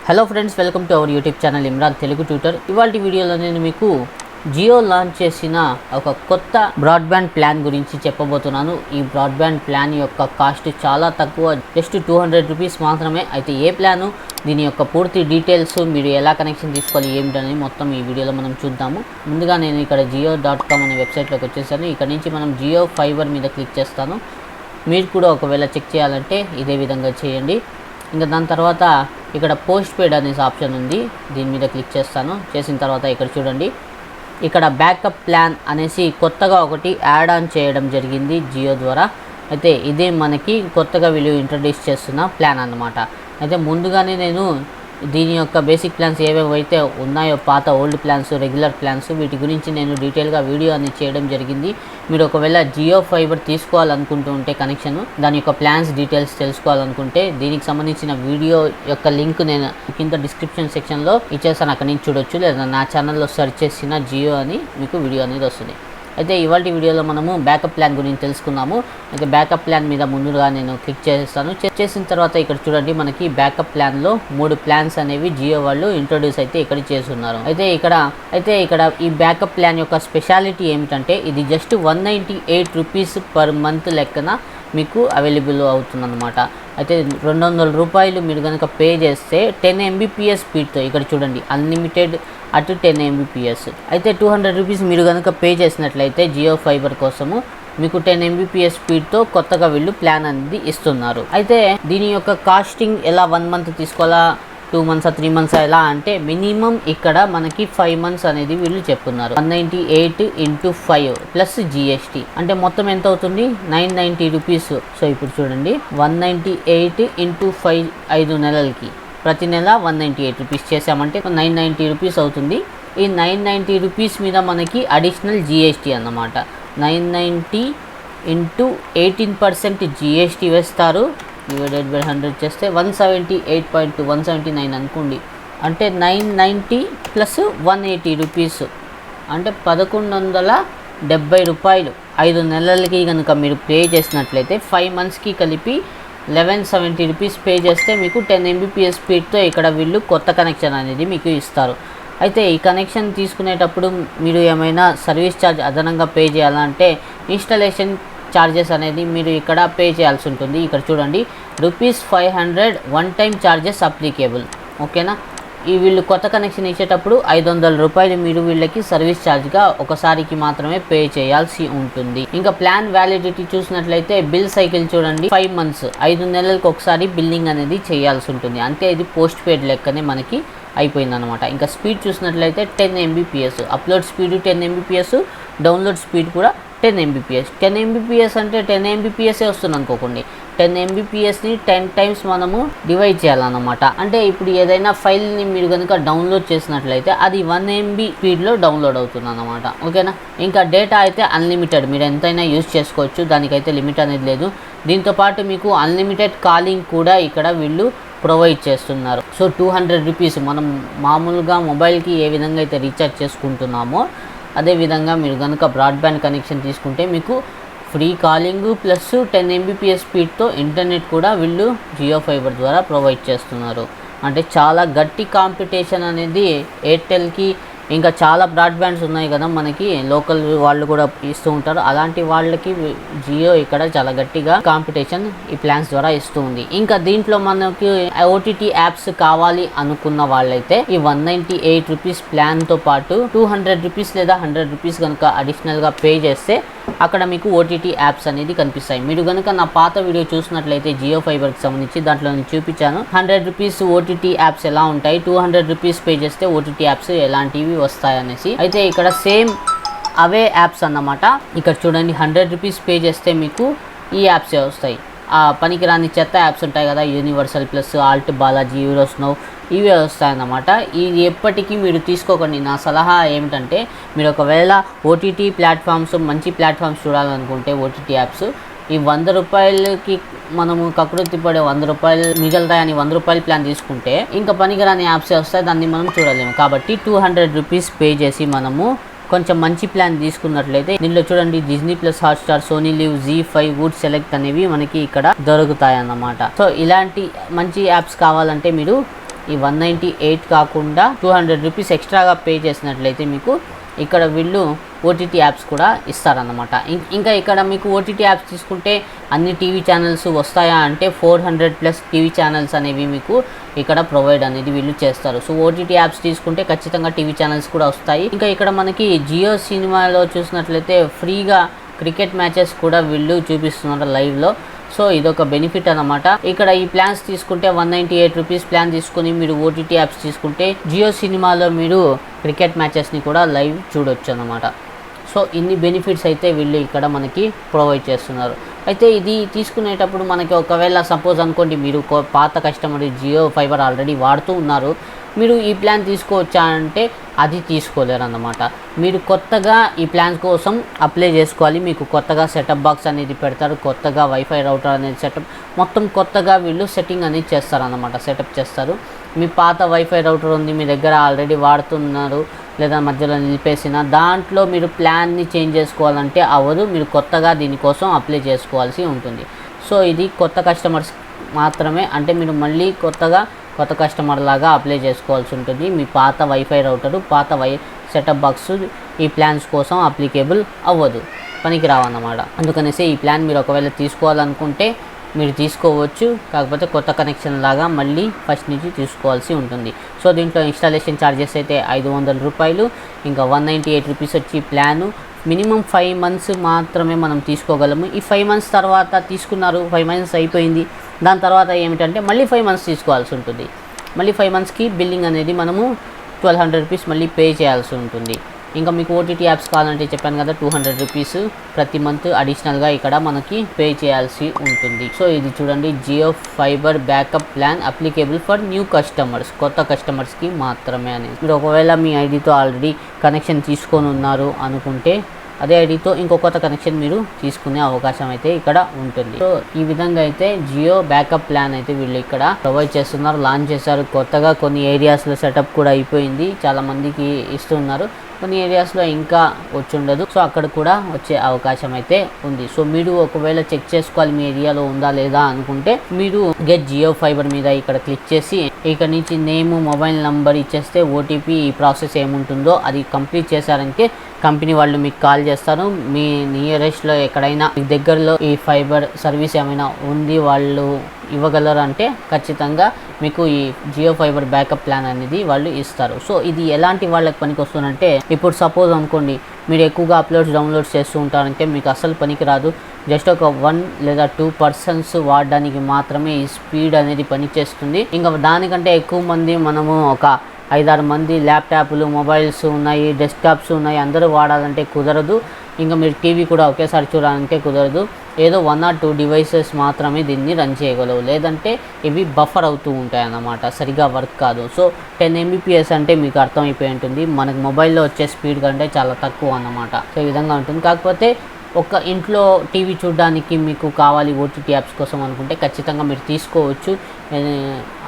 Hello friends, welcome to our YouTube channel Imran Telugu tutor. ఇవాళ వీడియోలో నేను మీకు జియో లాంచ్ చేసిన ఒక కొత్త బ్రాడ్బ్యాండ్ ప్లాన్ గురించి చెప్పబోతున్నాను. ఈ బ్రాడ్బ్యాండ్ ప్లాన్ యొక్క కాస్ట్ చాలా తక్కువ, జస్ట్ 200 రూపీస్ మాత్రమే. అయితే ఏ ప్లాను, దీని యొక్క పూర్తి డీటెయిల్స్, మీరు ఎలా కనెక్షన్ తీసుకోవాలి ఏమిటనేది మొత్తం ఈ వీడియోలో మనం చూద్దాము. ముందుగా నేను ఇక్కడ jio.com అనే వెబ్సైట్లోకి వచ్చేసాను. ఇక్కడ నుంచి మనం జియో ఫైబర్ మీద క్లిక్ చేస్తాను. మీరు కూడా ఒకవేళ చెక్ చేయాలంటే ఇదే విధంగా చేయండి. ఇంకా దాని తర్వాత ఇక్కడ పోస్ట్ పెయిడ్ అనేసి ఆప్షన్ ఉంది, దీని మీద క్లిక్ చేస్తాను. చేసిన తర్వాత ఇక్కడ చూడండి, ఇక్కడ బ్యాకప్ ప్లాన్ అనేసి కొత్తగా ఒకటి యాడ్ ఆన్ చేయడం జరిగింది జియో ద్వారా. అయితే ఇదే మనకి కొత్తగా వీళ్ళు ఇంట్రడ్యూస్ చేస్తున్న ప్లాన్ అన్నమాట. అయితే ముందుగానే నేను దీని యొక్క బేసిక్ ప్లాన్స్ ఏవేవైతే ఉన్నాయో, పాత ఓల్డ్ ప్లాన్స్, రెగ్యులర్ ప్లాన్స్, వీటి గురించి నేను డీటెయిల్గా వీడియో అనేది చేయడం జరిగింది. మీరు ఒకవేళ జియో ఫైబర్ తీసుకోవాలనుకుంటూ ఉంటే కనెక్షన్, దాని యొక్క ప్లాన్స్ డీటెయిల్స్ తెలుసుకోవాలనుకుంటే దీనికి సంబంధించిన వీడియో యొక్క లింక్ నేను కింద డిస్క్రిప్షన్ సెక్షన్లో ఇచ్చేసాను, అక్కడి నుంచి చూడొచ్చు. లేదా నా ఛానల్లో సెర్చ్ చేసిన జియో అని మీకు వీడియో అనేది వస్తుంది. అయితే ఇవాళ వీడియోలో మనము బ్యాకప్ ప్లాన్ గురించి తెలుసుకుందాము. అయితే బ్యాకప్ ప్లాన్ మీద ముందుగా నేను క్లిక్ చేస్తాను. చేసిన తర్వాత ఇక్కడ చూడండి, మనకి బ్యాకప్ ప్లాన్లో 3 ప్లాన్స్ అనేవి జియో వాళ్ళు ఇంట్రొడ్యూస్ అయితే ఇక్కడ చేస్తున్నారు. అయితే ఇక్కడ ఈ బ్యాకప్ ప్లాన్ యొక్క స్పెషాలిటీ ఏమిటంటే, ఇది జస్ట్ 198 రూపీస్ పర్ మంత్ లెక్కన మీకు అవైలబుల్ అవుతుందన్నమాట. అయితే 200 రూపాయలు మీరు కనుక పే చేస్తే 10 Mbps స్పీడ్తో, ఇక్కడ చూడండి అన్లిమిటెడ్ అటు 10 Mbps. అయితే 200 రూపీస్ మీరు కనుక పే చేసినట్లయితే జియో ఫైబర్ కోసము మీకు 10 Mbps స్పీడ్తో కొత్తగా వీళ్ళు ప్లాన్ అనేది ఇస్తున్నారు. అయితే దీని యొక్క కాస్టింగ్ ఎలా 1 మంత్ తీసుకోవాలా, 2 మంత్స్ 3 మంత్స్ ఎలా అంటే, మినిమం ఇక్కడ మనకి 5 మంత్స్ అనేది వీళ్ళు చెప్తున్నారు. 198 × 5 ప్లస్ GST అంటే మొత్తం ఎంత అవుతుంది, 990 రూపీస్. సో ఇప్పుడు చూడండి, 198 × 5 5 నెలలకి ప్రతి నెల 198 రూపీస్ చేసామంటే 990 రూపీస్ అవుతుంది. ఈ 990 రూపీస్ మీద మనకి అడిషనల్ GST అన్నమాట. 990 × 18% GST వేస్తారు. డివైడెడ్ బై 100 చేస్తే 178.179 అనుకోండి. అంటే 990 ప్లస్ 180 రూపీస్ అంటే 1170 రూపాయలు 5 నెలలకి కనుక మీరు పే చేసినట్లయితే 5 మంత్స్కి కలిపి 1170 రూపీస్ పే చేస్తే మీకు 10 Mbps స్పీడ్తో ఇక్కడ వీళ్ళు కొత్త కనెక్షన్ అనేది మీకు ఇస్తారు. అయితే ఈ కనెక్షన్ తీసుకునేటప్పుడు మీరు ఏమైనా సర్వీస్ ఛార్జ్ అదనంగా పే చేయాలంటే ఇన్స్టాలేషన్ ఛార్జెస్ అనేది మీరు ఇక్కడ పే చేయాల్సి ఉంటుంది. ఇక్కడ చూడండి, ₹500 వన్ టైం ఛార్జెస్ అప్లికేబుల్. ఓకేనా, ఈ వీళ్ళు కొత్త కనెక్షన్ ఇచ్చేటప్పుడు 500 రూపాయలు మీరు వీళ్ళకి సర్వీస్ ఛార్జ్గా ఒకసారికి మాత్రమే పే చేయాల్సి ఉంటుంది. ఇంకా ప్లాన్ వ్యాలిడిటీ చూసినట్లయితే బిల్ సైకిల్ చూడండి, 5 మంత్స్ 5 నెలలకు ఒకసారి బిల్లింగ్ అనేది చేయాల్సి ఉంటుంది. అంటే ఇది పోస్ట్ పెయిడ్ లెక్కనే మనకి అయిపోయిందనమాట. ఇంకా స్పీడ్ చూసినట్లయితే 10 Mbps, upload speed 10 Mbps, download speed కూడా 10 Mbps. 10 Mbps అంటే 10 Mbps వస్తుంది అనుకోకండి. 10 Mbpsని 10 టైమ్స్ మనము డివైడ్ చేయాలన్నమాట. అంటే ఇప్పుడు ఏదైనా ఫైల్ని మీరు కనుక డౌన్లోడ్ చేసినట్లయితే అది 1 MB స్పీడ్లో డౌన్లోడ్ అవుతుంది అన్నమాట. ఓకేనా, ఇంకా డేటా అయితే అన్లిమిటెడ్, మీరు ఎంతైనా యూజ్ చేసుకోవచ్చు, దానికైతే లిమిట్ అనేది లేదు. దీంతోపాటు మీకు అన్లిమిటెడ్ కాలింగ్ కూడా ఇక్కడ వీళ్ళు ప్రొవైడ్ చేస్తున్నారు. సో 200 రూపీస్ మనం మామూలుగా మొబైల్కి ఏ విధంగా అయితే రీఛార్జ్ చేసుకుంటున్నామో అదేవిధంగా మీరు కనుక బ్రాడ్బ్యాండ్ కనెక్షన్ తీసుకుంటే మీకు ఫ్రీ కాలింగ్ ప్లస్ 10 Mbps స్పీడ్తో ఇంటర్నెట్ కూడా వీళ్ళు జియో ఫైబర్ ద్వారా ప్రొవైడ్ చేస్తున్నారు. అంటే చాలా గట్టి కాంపిటీషన్ అనేది ఎయిర్టెల్కి, ఇంకా చాలా బ్రాడ్బ్యాండ్స్ ఉన్నాయి కదా మనకి, లోకల్ వాళ్ళు కూడా ఇస్తూ ఉంటారు. అలాంటి వాళ్ళకి జియో ఇక్కడ చాలా గట్టిగా కాంపిటీషన్ ఈ ప్లాన్స్ ద్వారా ఇస్తూ ఉంది. ఇంకా దీంట్లో మనకి OTT యాప్స్ కావాలి అనుకున్న వాళ్ళైతే ఈ 198 రూపీస్ ప్లాన్తో పాటు 200 రూపీస్ లేదా 100 రూపీస్ కనుక అడిషనల్గా పే చేస్తే అక్కడ మీకు OTT యాప్స్ అనేది కనిపిస్తాయి. మీరు కనుక నా పాత వీడియో చూసినట్లయితే జియో ఫైబర్కి సంబంధించి దాంట్లో నేను చూపించాను 100 రూపీస్ OTT యాప్స్ ఎలా ఉంటాయి, 200 రూపీస్ పే చేస్తే OTT యాప్స్ ఎలాంటివి వస్తాయనేసి. అయితే ఇక్కడ సేమ్ అవే యాప్స్ అన్నమాట. ఇక్కడ చూడండి, 100 రూపీస్ పే చేస్తే మీకు ఈ యాప్సే వస్తాయి. ఆ పనికిరాని చెత్త యాప్స్ ఉంటాయి కదా, యూనివర్సల్ ప్లస్, ఆల్ట్, బాలాజీ, యూరోస్నో, ఇవే వస్తాయన్నమాట. ఇది ఎప్పటికీ మీరు తీసుకోకండి. నా సలహా ఏమిటంటే, మీరు ఒకవేళ OTT ప్లాట్ఫామ్స్, మంచి ప్లాట్ఫామ్స్ చూడాలనుకుంటే OTT యాప్స్, ఈ 100 రూపాయలకి మనము కకృతి పడే 100 రూపాయలు మిగులుతాయని 100 రూపాయల ప్లాన్ తీసుకుంటే ఇంకా పనికిరాని యాప్సే వస్తాయి, దాన్ని మనం చూడలేము. కాబట్టి 200 రూపీస్ పే చేసి మనము కొంచెం మంచి ప్లాన్ తీసుకున్నట్లయితే దీనిలో చూడండి, Disney plus, Hotstar, Sony Liv, Zee5, Voot select అనేవి మనకి ఇక్కడ దొరుకుతాయి అన్నమాట. సో ఇలాంటి మంచి యాప్స్ కావాలంటే మీరు ఈ 198 కాకుండా 200 రూపీస్ ఎక్స్ట్రాగా పే చేసినట్లయితే మీకు ఇక్కడ వీళ్ళు ఓటీటీ యాప్స్ కూడా ఇస్తారన్నమాట. ఇంకా ఇక్కడ మీకు ఓటీటీ యాప్స్ తీసుకుంటే అన్ని టీవీ ఛానల్స్ వస్తాయా అంటే 400+ టీవీ ఛానల్స్ అనేవి మీకు ఇక్కడ ప్రొవైడ్ అనేది వీళ్ళు చేస్తారు. సో ఓటీటీ యాప్స్ తీసుకుంటే ఖచ్చితంగా టీవీ ఛానల్స్ కూడా వస్తాయి. ఇంకా ఇక్కడ మనకి జియో సినిమాలో చూసినట్లయితే ఫ్రీగా క్రికెట్ మ్యాచెస్ కూడా వీళ్ళు చూపిస్తున్నారు లైవ్లో. సో ఇదొక బెనిఫిట్ అన్నమాట. ఇక్కడ ఈ ప్లాన్స్ తీసుకుంటే 198 రూపీస్ ప్లాన్ తీసుకుని మీరు ఓటీటీ యాప్స్ తీసుకుంటే జియో సినిమాలో మీరు క్రికెట్ మ్యాచెస్ని కూడా లైవ్ చూడొచ్చు అన్నమాట. సో ఇన్ని బెనిఫిట్స్ అయితే వీళ్ళు ఇక్కడ మనకి ప్రొవైడ్ చేస్తున్నారు. అయితే ఇది తీసుకునేటప్పుడు మనకి ఒకవేళ సపోజ్ అనుకోండి మీరు పాత కస్టమర్ జియో ఫైబర్ ఆల్రెడీ వాడుతూ ఉన్నారు, మీరు ఈ ప్లాన్ తీసుకోవచ్చా అంటే అది తీసుకోలేరు అన్నమాట. మీరు కొత్తగా ఈ ప్లాన్ కోసం అప్లై చేసుకోవాలి. మీకు కొత్తగా సెటప్ బాక్స్ అనేది పెడతారు, కొత్తగా వైఫై రౌటర్ అనేది సెటప్ మొత్తం కొత్తగా వీళ్ళు సెట్టింగ్ అనేది చేస్తారన్నమాట, సెటప్ చేస్తారు. మీ పాత వైఫై రౌటర్ ఉంది మీ దగ్గర ఆల్రెడీ వాడుతున్నారు లేదా మధ్యలో నిలిపేసిన దాంట్లో మీరు ప్లాన్ని చేంజ్ చేసుకోవాలంటే అవ్వదు, మీరు కొత్తగా దీనికోసం అప్లై చేసుకోవాల్సి ఉంటుంది. సో ఇది కొత్త కస్టమర్స్ మాత్రమే, అంటే మీరు మళ్ళీ కొత్త కస్టమర్ లాగా అప్లై చేసుకోవాల్సి ఉంటుంది. మీ పాత వైఫై రౌటరు పాత సెటప్ బాక్స్ ఈ ప్లాన్స్ కోసం అప్లికేబుల్ అవ్వదు, పనికి రావన్నమాట. అందుకనేసి ఈ ప్లాన్ మీరు ఒకవేళ తీసుకోవాలనుకుంటే మీరు తీసుకోవచ్చు, కాకపోతే కొత్త కనెక్షన్ లాగా మళ్ళీ ఫస్ట్ నుంచి తీసుకోవాల్సి ఉంటుంది. సో దీంట్లో ఇన్స్టాలేషన్ ఛార్జెస్ అయితే 500 రూపాయలు, ఇంకా 198 రూపీస్ వచ్చి ప్లాను. మినిమం 5 months మాత్రమే మనం తీసుకోగలము. ఈ 5 months తర్వాత తీసుకున్నారు, 5 months అయిపోయింది, దాని తర్వాత ఏమిటంటే మళ్ళీ 5 months తీసుకోవాల్సి ఉంటుంది. మళ్ళీ 5 monthsకి బిల్లింగ్ అనేది మనము 1200 రూపీస్ మళ్ళీ పే చేయాల్సి ఉంటుంది. ఇంకా మీకు ఓటీటీ యాప్స్ కావాలంటే చెప్పాను కదా 200 రూపీస్ ప్రతి మంత్ అడిషనల్గా ఇక్కడ మనకి పే చేయాల్సి ఉంటుంది. సో ఇది చూడండి, Jio fibre backup plan applicable for new customers, కొత్త కస్టమర్స్కి మాత్రమే అనేది. మీరు ఒకవేళ మీ ఐడితో ఆల్రెడీ కనెక్షన్ తీసుకొని ఉన్నారు అనుకుంటే అదే ఐడితో ఇంకో కొత్త కనెక్షన్ మీరు తీసుకునే అవకాశం అయితే ఇక్కడ ఉంటుంది. సో ఈ విధంగా అయితే జియో బ్యాకప్ ప్లాన్ అయితే వీళ్ళు ఇక్కడ ప్రొవైడ్ చేస్తున్నారు, లాంచ్ చేశారు. కొత్తగా కొన్ని ఏరియాస్లో సెటప్ కూడా అయిపోయింది, చాలా మందికి ఇస్తున్నారు. కొన్ని ఏరియాస్లో ఇంకా వచ్చుండదు, సో అక్కడ కూడా వచ్చే అవకాశం అయితే ఉంది. సో మీరు ఒకవేళ చెక్ చేసుకోవాలి మీ ఏరియాలో ఉందా లేదా అనుకుంటే మీరు గెట్ జియో ఫైబర్ మీద ఇక్కడ క్లిక్ చేసి ఇక్కడ నుంచి నేమ్ మొబైల్ నంబర్ ఇచ్చేస్తే ఓటీపీ ఈ ప్రాసెస్ ఏముంటుందో అది కంప్లీట్ చేశారంటే కంపెనీ వాళ్ళు మీకు కాల్ చేస్తారు. మీ నియరెస్ట్లో ఎక్కడైనా మీ దగ్గరలో ఈ ఫైబర్ సర్వీస్ ఏమైనా ఉంది వాళ్ళు ఇవ్వగలరు అంటే ఖచ్చితంగా మీకు ఈ జియో ఫైబర్ బ్యాకప్ ప్లాన్ అనేది వాళ్ళు ఇస్తారు. సో ఇది ఎలాంటి వాళ్ళకి పనికి వస్తుందంటే ఇప్పుడు సపోజ్ అనుకోండి మీరు ఎక్కువగా డౌన్లోడ్స్ చేస్తూ ఉంటారంటే మీకు అసలు పనికి రాదు. జస్ట్ ఒక 1 లేదా 2 persons వాడడానికి మాత్రమే ఈ స్పీడ్ అనేది పనిచేస్తుంది. ఇంకా దానికంటే ఎక్కువ మంది మనము ఒక 5-6 మంది ల్యాప్టాప్లు మొబైల్స్ ఉన్నాయి, డెస్క్టాప్స్ ఉన్నాయి, అందరూ వాడాలంటే కుదరదు. ఇంకా మీరు టీవీ కూడా ఒకేసారి చూడాలంటే కుదరదు. ఏదో 1 or 2 devices మాత్రమే దీన్ని రన్ చేయగలవు, లేదంటే ఇవి బఫర్ అవుతూ ఉంటాయి అన్నమాట, సరిగా వర్క్ కాదు. సో 10 Mbps అంటే మీకు అర్థమైపోయి ఉంటుంది, మనకు మొబైల్లో వచ్చే స్పీడ్ కంటే చాలా తక్కువ అన్నమాట. సో ఈ విధంగా ఉంటుంది. కాకపోతే ఒక ఇంట్లో టీవీ చూడడానికి మీకు కావాలి ఓటీటీ యాప్స్ కోసం అనుకుంటే ఖచ్చితంగా మీరు తీసుకోవచ్చు.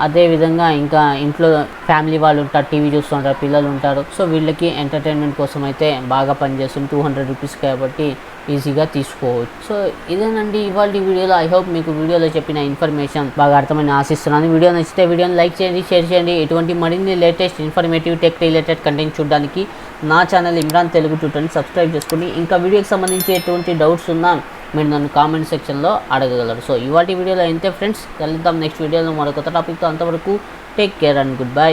అదేవిధంగా ఇంకా ఇంట్లో ఫ్యామిలీ వాళ్ళు ఉంటారు, టీవీ చూస్తుంటారు, పిల్లలు ఉంటారు. సో వీళ్ళకి ఎంటర్టైన్మెంట్ కోసం అయితే బాగా పనిచేస్తుంది. 200 రూపీస్ కాబట్టి ఈజీగా తీసుకోవచ్చు. సో ఇదేనండి ఇవాళ వీడియోలో. ఐ హోప్ మీకు వీడియోలో చెప్పిన ఇన్ఫర్మేషన్ బాగా అర్థమని ఆశిస్తున్నాను. వీడియో నచ్చితే వీడియోని లైక్ చేయండి, షేర్ చేయండి. ఇటువంటి మరిన్ని latest informative tech related content చూడడానికి నా ఛానల్ ఇమ్రాన్ తెలుగు ట్యూటర్ని సబ్స్క్రైబ్ చేసుకోండి. ఇంకా వీడియోకి సంబంధించి ఎటువంటి డౌట్స్ ఉన్నా మీరు నన్ను కామెంట్ సెక్షన్లో అడగగలరు. సో ఇవాళ వీడియోలో అయితే ఫ్రెండ్స్, కలుద్దాం నెక్స్ట్ వీడియోలో మరొక టాపిక్తో. అంతవరకు take care and good bye.